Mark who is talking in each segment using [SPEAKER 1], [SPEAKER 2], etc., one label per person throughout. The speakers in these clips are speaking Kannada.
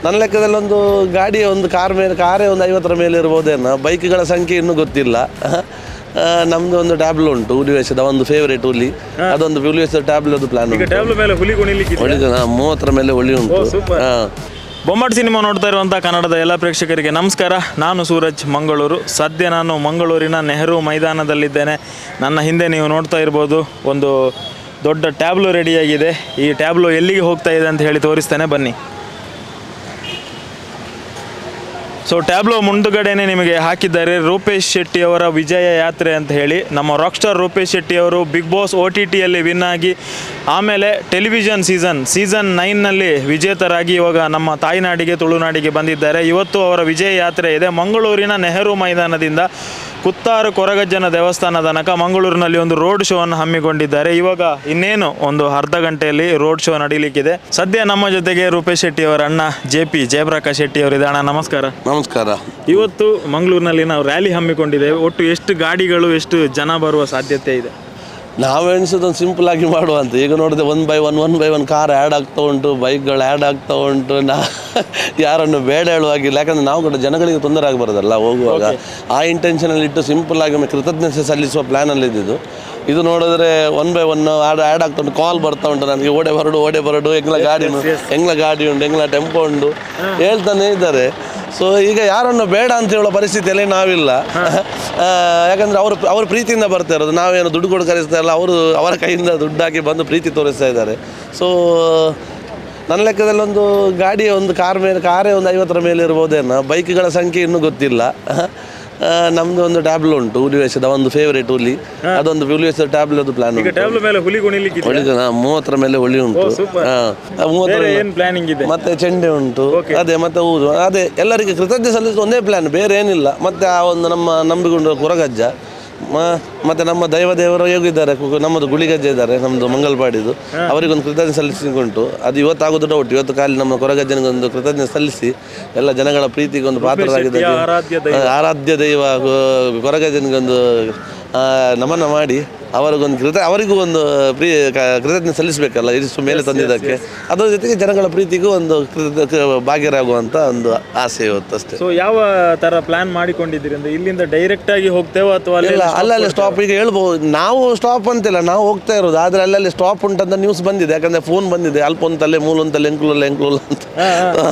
[SPEAKER 1] ನನ್ನ ಲೆಕ್ಕದಲ್ಲಿ ಒಂದು ಗಾಡಿ ಒಂದು ಕಾರೇ ಒಂದು 50ರ ಮೇಲೆ ಇರ್ಬೋದೇನೋ. ಬೈಕ್ಗಳ ಸಂಖ್ಯೆ ಇನ್ನೂ ಗೊತ್ತಿಲ್ಲ. ನಮ್ದು ಒಂದು ಟ್ಯಾಬ್ಲೋ ಉಂಟು, ಹುಲಿವೇಷದ ಒಂದು ಫೇವರೇಟ್ ಹುಲಿ, ಅದೊಂದು ಹುಲಿವೇಷದ ಟ್ಯಾಬ್ಲೋದು ಪ್ಲಾನ್ ಉಂಟು. 30ರ ಮೇಲೆ ಹುಲಿ ಉಂಟು.
[SPEAKER 2] ಬೊಂಬಾಟ್ ಸಿನಿಮಾ ನೋಡ್ತಾ ಇರುವಂಥ ಕನ್ನಡದ ಎಲ್ಲ ಪ್ರೇಕ್ಷಕರಿಗೆ ನಮಸ್ಕಾರ. ನಾನು ಸೂರಜ್, ಮಂಗಳೂರು. ಸದ್ಯ ನಾನು ಮಂಗಳೂರಿನ ನೆಹರು ಮೈದಾನದಲ್ಲಿದ್ದೇನೆ. ನನ್ನ ಹಿಂದೆ ನೀವು ನೋಡ್ತಾ ಇರ್ಬೋದು ಒಂದು ದೊಡ್ಡ ಟ್ಯಾಬ್ಲೋ ರೆಡಿಯಾಗಿದೆ. ಈ ಟ್ಯಾಬ್ಲೋ ಎಲ್ಲಿಗೆ ಹೋಗ್ತಾ ಇದೆ ಅಂತ ಹೇಳಿ ತೋರಿಸ್ತೇನೆ, ಬನ್ನಿ. ಸೊ ಟ್ಯಾಬ್ಲೋ ಮುಂದುಗಡೆನೆ ನಿಮಗೆ ಹಾಕಿದ್ದಾರೆ ರೂಪೇಶ್ ಶೆಟ್ಟಿ ಅವರ ವಿಜಯ ಯಾತ್ರೆ ಅಂತ ಹೇಳಿ. ನಮ್ಮ ರಾಕ್ ಸ್ಟಾರ್ ರೂಪೇಶ್ ಶೆಟ್ಟಿ ಅವರು ಬಿಗ್ ಬಾಸ್ OTTಯಲ್ಲಿ ವಿನ್ ಆಗಿ ಆಮೇಲೆ ಟೆಲಿವಿಷನ್ ಸೀಸನ್ 9ನಲ್ಲಿ ವಿಜೇತರಾಗಿ ಇವಾಗ ನಮ್ಮ ತಾಯ್ನಾಡಿಗೆ ತುಳುನಾಡಿಗೆ ಬಂದಿದ್ದಾರೆ. ಇವತ್ತು ಅವರ ವಿಜಯ ಯಾತ್ರೆ ಇದೆ. ಮಂಗಳೂರಿನ ನೆಹರು ಮೈದಾನದಿಂದ ಕುತ್ತಾರು ಕೊರಗಜ್ಜನ ದೇವಸ್ಥಾನ ತನಕ ಮಂಗಳೂರಿನಲ್ಲಿ ಒಂದು ರೋಡ್ ಶೋವನ್ನು ಹಮ್ಮಿಕೊಂಡಿದ್ದಾರೆ. ಇವಾಗ ಇನ್ನೇನು ಒಂದು ಅರ್ಧ ಗಂಟೆಯಲ್ಲಿ ರೋಡ್ ಶೋ ನಡೀಲಿಕ್ಕಿದೆ. ಸದ್ಯ ನಮ್ಮ ಜೊತೆಗೆ ರೂಪೇಶ್ ಶೆಟ್ಟಿ ಅವರ ಅಣ್ಣ ಜಯಪ್ರಕಾಶ್ ಶೆಟ್ಟಿ ಅವರಿದೆ. ಅಣ್ಣ ನಮಸ್ಕಾರ.
[SPEAKER 1] ನಮಸ್ಕಾರ.
[SPEAKER 2] ಇವತ್ತು ಮಂಗಳೂರಿನಲ್ಲಿ ನಾವು ರ್ಯಾಲಿ ಹಮ್ಮಿಕೊಂಡಿದ್ದೇವೆ. ಒಟ್ಟು ಎಷ್ಟು ಗಾಡಿಗಳು, ಎಷ್ಟು ಜನ ಬರುವ ಸಾಧ್ಯತೆ ಇದೆ?
[SPEAKER 1] ನಾವು ಎಣಿಸೋದೊಂದು ಸಿಂಪಲ್ ಆಗಿ ಮಾಡುವಂತ. ಈಗ ನೋಡಿದ್ರೆ one by one car add ಆಗ್ತಾ ಉಂಟು, ಬೈಕ್ಗಳು ಆ್ಯಡ್ ಆಗ್ತಾ ಉಂಟು. ಯಾರನ್ನು ಬೇಡ ಹೇಳುವಾಗಿಲ್ಲ, ಯಾಕಂದರೆ ನಾವು ಕೂಡ ಜನಗಳಿಗೆ ತೊಂದರೆ ಆಗಬಾರ್ದಲ್ಲ ಹೋಗುವಾಗ. ಆ ಇಂಟೆನ್ಷನಲ್ಲಿ ಇಟ್ಟು ಸಿಂಪಲ್ ಆಗಿ ಕೃತಜ್ಞತೆ ಸಲ್ಲಿಸುವ ಪ್ಲ್ಯಾನಲ್ಲಿ ಇದ್ದಿದ್ದು. ಇದು ನೋಡಿದ್ರೆ ಒನ್ ಬೈ ಒನ್ ಆ್ಯಡ್ ಆಗ್ತಾ ಉಂಟು, ಕಾಲ್ ಬರ್ತಾ ಉಂಟು ನನಗೆ, ಓಡೆ ಬರಡು ಎಂಗ್ಲ ಗಾಡಿ ಉಂಟು, ಎಂಗ್ಲ ಟೆಂಪೋ ಉಂಟು ಹೇಳ್ತಾನೆ ಇದ್ದಾರೆ. ಸೊ ಈಗ ಯಾರನ್ನು ಬೇಡ ಅಂತ ಹೇಳೋ ಪರಿಸ್ಥಿತಿಯಲ್ಲಿ ನಾವಿಲ್ಲ. ಯಾಕಂದರೆ ಅವರು ಪ್ರೀತಿಯಿಂದ ಬರ್ತಾ ಇರೋದು, ನಾವೇನು ದುಡ್ಡು ಕೊಟ್ಟು ಕರೆಸ್ತಾ ಇಲ್ಲ. ಅವರ ಕೈಯಿಂದ ದುಡ್ಡಾಕಿ ಬಂದು ಪ್ರೀತಿ ತೋರಿಸ್ತಾ ಇದ್ದಾರೆ. ಸೊ ನನ್ನ ಲೆಕ್ಕದಲ್ಲಿ ಒಂದು ಗಾಡಿ ಒಂದು ಕಾರೇ ಒಂದು 50ರ ಮೇಲೆ ಇರ್ಬೋದೇನೋ. ಬೈಕ್ಗಳ ಸಂಖ್ಯೆ ಇನ್ನೂ ಗೊತ್ತಿಲ್ಲ. ನಮ್ದು ಒಂದು ಟ್ಯಾಬ್ಲೋ ಉಂಟು, ಹುಲಿವೇಷದ ಒಂದು ಫೇವರೇಟ್ ಹುಲಿ, ಅದೊಂದು ಹುಲಿವೇಷದ ಟ್ಯಾಬ್ಲೋದು ಪ್ಲಾನ್ ಉಂಟು. 30ರ ಮೇಲೆ ಹುಲಿ ಉಂಟು.
[SPEAKER 2] 30
[SPEAKER 1] ಮತ್ತೆ ಚೆಂಡೆ ಉಂಟು. ಅದೇ ಮತ್ತೆ ಊರು, ಅದೇ ಎಲ್ಲರಿಗೆ ಕೃತಜ್ಞತೆ ಸಲ್ಲಿಸುವ ಒಂದೇ ಪ್ಲಾನ್, ಬೇರೆ ಏನಿಲ್ಲ. ಮತ್ತೆ ಆ ಒಂದು ನಮ್ಮ ನಂಬಿಕೊಂಡು ಕೊರಗಜ್ಜ, ಮತ್ತು ನಮ್ಮ ದೇವರು ಹೇಗಿದ್ದಾರೆ, ನಮ್ಮದು ಗುಳಿಗಜ್ಜೆ ಇದ್ದಾರೆ, ನಮ್ಮದು ಮಂಗಲ್ಪಾಡಿದು, ಅವರಿಗೊಂದು ಕೃತಜ್ಞತೆ ಸಲ್ಲಿಸಿಕೊಂಡು ಅದು ಇವತ್ತಾಗೋದು ಡೌಟ್. ಇವತ್ತು ಖಾಲಿ ನಮ್ಮ ಕೊರಗಜ್ಜನಿಗೊಂದು ಕೃತಜ್ಞತೆ ಸಲ್ಲಿಸಿ ಎಲ್ಲ ಜನಗಳ ಪ್ರೀತಿಗೆ ಒಂದು ಪಾತ್ರರಾಗಿದ್ದಾರೆ. ಆರಾಧ್ಯ ದೈವ ಕೊರಗಜ್ಜನಿಗೊಂದು ನಮನ ಮಾಡಿ ಅವರಿಗೂ ಒಂದು ಕೃತಜ್ಞತೆ ಸಲ್ಲಿಸಬೇಕಲ್ಲ ಇಷ್ಟು ಮೇಲೆ ತಂದಿದ್ದಕ್ಕೆ. ಅದರ ಜೊತೆಗೆ ಜನಗಳ ಪ್ರೀತಿಗೂ ಒಂದು ಭಾಗ್ಯರಾಗುವಂಥ ಒಂದು ಆಸೆ ಇವತ್ತು ಅಷ್ಟೇ.
[SPEAKER 2] ಸೊ ಯಾವ ಥರ ಪ್ಲಾನ್ ಮಾಡಿಕೊಂಡಿದ್ದೀರಿ ಅಂದರೆ ಇಲ್ಲಿಂದ ಡೈರೆಕ್ಟ್ ಆಗಿ ಹೋಗ್ತೇವೆ ಅಥವಾ
[SPEAKER 1] ಅಲ್ಲಲ್ಲಿ ಸ್ಟಾಪ್? ಈಗ ಹೇಳ್ಬೋದು, ನಾವು ಸ್ಟಾಪ್ ಅಂತಿಲ್ಲ, ನಾವು ಹೋಗ್ತಾ ಇರೋದು. ಆದರೆ ಅಲ್ಲಲ್ಲಿ ಸ್ಟಾಪ್ ಉಂಟಂತ ನ್ಯೂಸ್ ಬಂದಿದೆ. ಯಾಕಂದರೆ ಫೋನ್ ಬಂದಿದೆ, ಅಲ್ಪೊಂತಲ್ಲೇ ಮೂಲೊಂತಲ್ಲೇ ಎಂಕ್ಲೂಲ್ ಅಂತ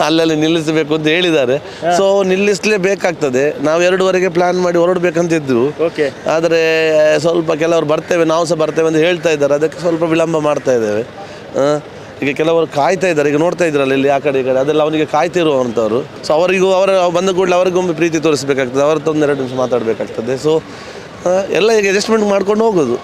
[SPEAKER 1] ಅಲ್ಲಲ್ಲಿ ನಿಲ್ಲಿಸಬೇಕು ಅಂತ ಹೇಳಿದ್ದಾರೆ. ಸೊ ನಿಲ್ಲಿಸಲೇಬೇಕಾಗ್ತದೆ. ನಾವು 2:30ಗೆ ಪ್ಲಾನ್ ಮಾಡಿ ಹೊರಡಬೇಕಂತಿದ್ದು. ಆದರೆ ಸ್ವಲ್ಪ ಕೆಲವರು ನಾವು ಸಹ ಬರ್ತೇವೆ ಅಂತ ಹೇಳ್ತಾ ಇದ್ದಾರೆ. ಅದಕ್ಕೆ ಸ್ವಲ್ಪ ವಿಳಂಬ ಮಾಡ್ತಾ ಇದ್ದೇವೆ. ಈಗ ಕೆಲವರು ಕಾಯ್ತಾ ಇದ್ದಾರೆ. ಈಗ ನೋಡ್ತಾ ಇದ್ರಲ್ಲ ಇಲ್ಲಿ ಆ ಕಡೆ ಈ ಕಡೆ, ಅದೆಲ್ಲ ಅವನಿಗೆ ಕಾಯ್ತಿರುವಂಥವ್ರು. ಸೊ ಅವರ ಬಂದ ಕೂಡಲೇ ಅವರಿಗೊಮ್ಮೆ ಪ್ರೀತಿ ತೋರಿಸಬೇಕಾಗ್ತದೆ, ಅವರತ್ತೊಂದು 2 ನಿಮಿಷ ಮಾತಾಡಬೇಕಾಗ್ತದೆ. ಸೊ ಎಲ್ಲ ಈಗ ಅಡ್ಜಸ್ಟ್ಮೆಂಟ್ ಮಾಡ್ಕೊಂಡು ಹೋಗೋದು.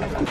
[SPEAKER 3] Thank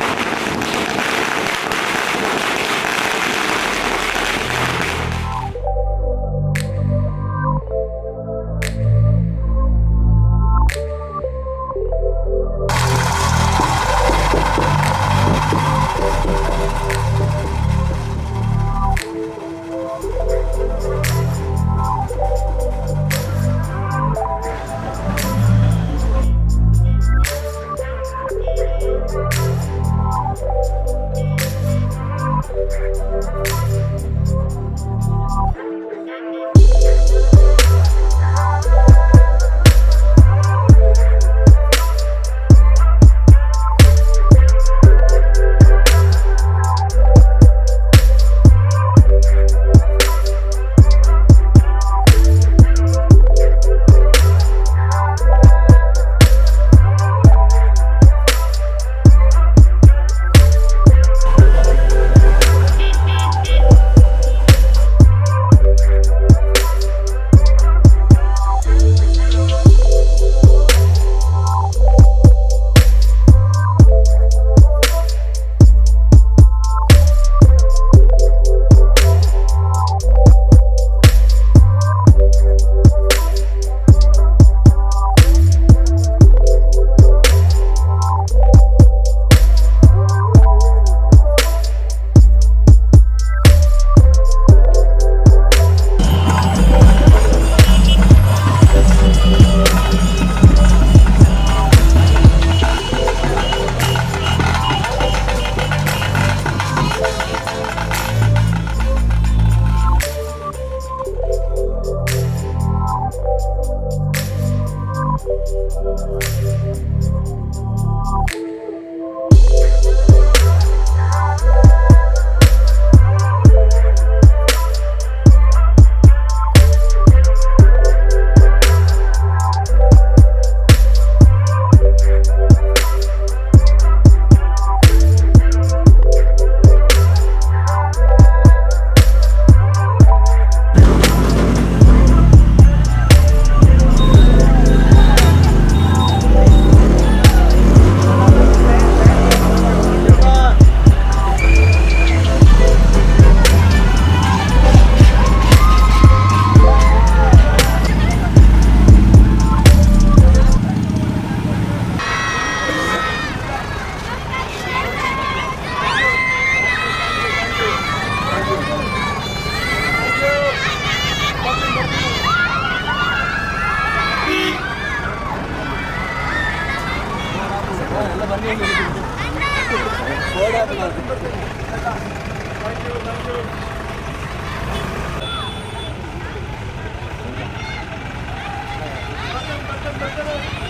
[SPEAKER 3] you.